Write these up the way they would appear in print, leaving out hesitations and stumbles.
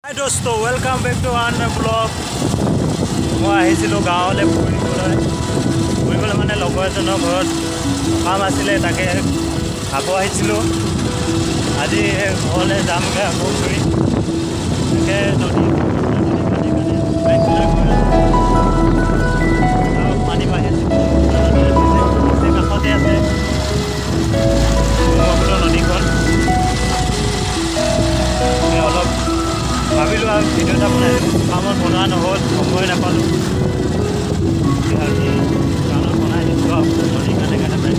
Hi dosto, welcome back to our vlog. মই আহিছিলোঁ গাঁৱলৈ ফুৰিবলৈ মানে লগৰ এজনৰ ঘৰত কাম আছিলে তাকে খাব আহিছিলোঁ। আজি ঘৰলৈ যামগৈ আকৌ ফুৰি তাকে নদী বাইক চলাই গৈ আছোঁ। পানী বাঢ়ি আছে কাষতে আছে ব্ৰহ্মপুত্ৰ নদীখন। অলপ ভাবিলোঁ আৰু ভিডিঅ' এটা বনাই কামত বনোৱা নহ'ল, সময় নাপালোঁ। গানত বনাই দিছোঁ আৰু নদী কাণে কাণে বাইক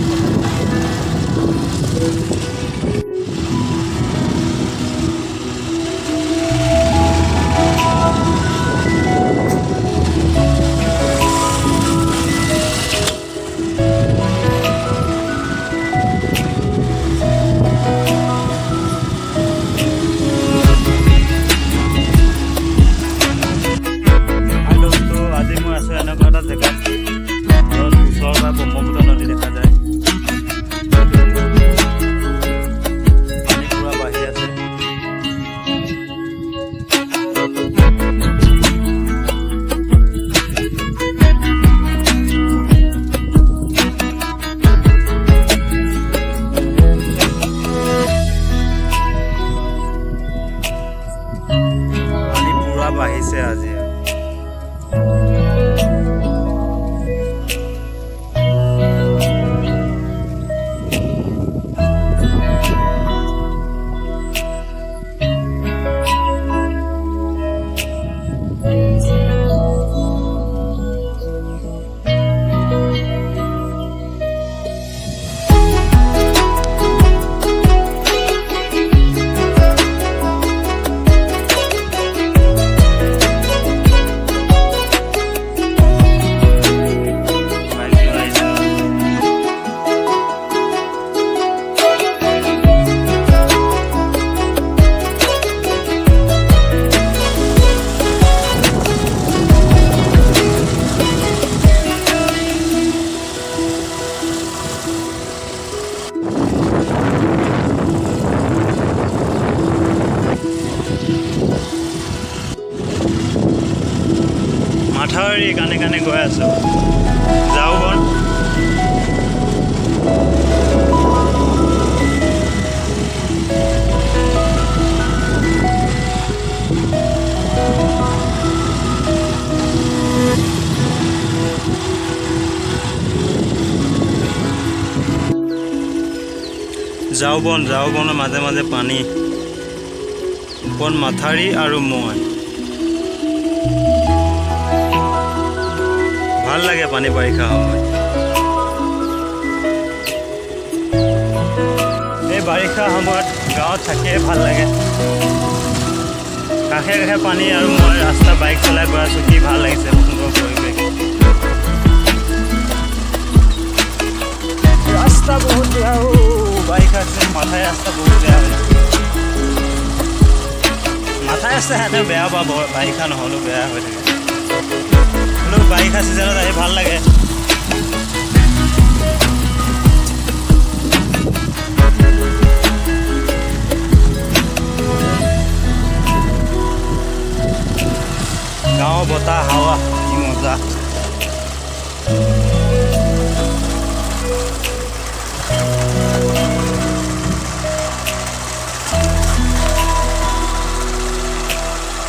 ব্ৰহ্মপুত্ৰ নদী দেখা যায়। পানী পুৰা বাঢ়ি আছে। পানী পুৰা বাঢ়িছে আজি। মাথাউৰি কাণে কাণে গৈ আছোঁ। ঝাউবন ঝাউবনৰ মাজে মাজে পানী, ওপৰত মাথাউৰি আৰু মই। ভাল লাগে পানী বাৰিষা সময়ত। এই বাৰিষা সময়ত গাঁৱত থাকিয়ে ভাল লাগে। কাষে কাষে পানী আৰু মই ৰাস্তা বাইক চলাই গৈ আছোঁ। কি ভাল লাগিছে সুন্দৰ পৰিৱেশ। ৰাস্তা বহুত বেয়া, বাৰিষা মাথাই ৰাস্তা বহুত বেয়া হৈ যায়। মাথাই ৰাস্তা সিহঁতে বেয়া পাব, বাৰিষা নহ'লেও বেয়া হৈ থাকে। বাৰিষা ছিজনত আহি ভাল লাগে। গাঁৱৰ বতাহ হাৱা কি মজা।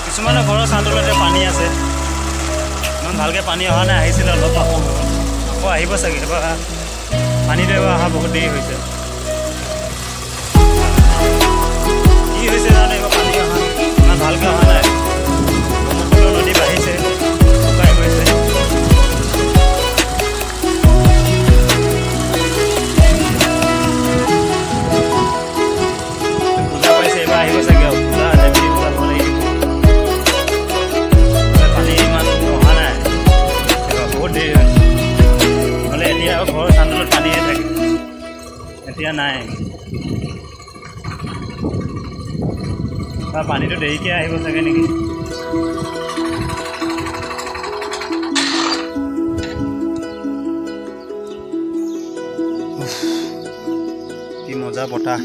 কিছুমানৰ ঘৰৰ চান্দলতে পানী আছে। ইমান ভালকৈ পানী অহা নাই, আহিছিলে অলপ আকৌ আহিব চাগে। এবাৰ পানীটো এবাৰ অহা বহুত দেৰি হৈছে। কি হৈছে জানো, এইবাৰ পানী অহা ইমান ভালকৈ অহা নাই। ব্ৰহ্মপুত্ৰ নদী বাঢ়িছে, শুকাই গৈছে। পূজা পাইছে, এইবাৰ আহিব চাগে। পূজা দেৱী পূজা হ'ব লাগিব। পানী ইমান অহা নাই, বহুত দেৰি হৈছে। নহ'লে এতিয়া আৰু ঘৰৰ চান্দলত পানীয়ে থাকে, এতিয়া নাই। পানীটো দেৰিকৈ আহিব চাগে নেকি। কি মজা বতাহ।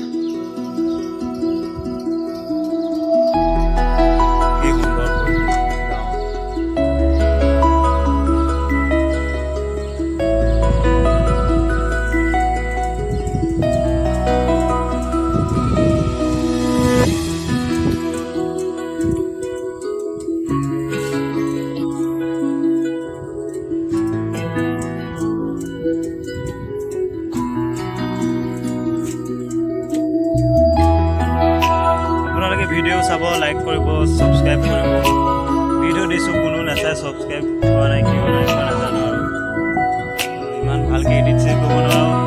ভিডিঅ' চাব, লাইক কৰিব, ছাবস্ক্ৰাইব কৰিব। ভিডিঅ' দিছোঁ কোনো নাচায়, ছাবস্ক্ৰাইব কৰা নাই, কিয় নাই মই নাজানো আৰু ইমান ভালকৈ এডিট চেডিট কৰিব নোৱাৰোঁ।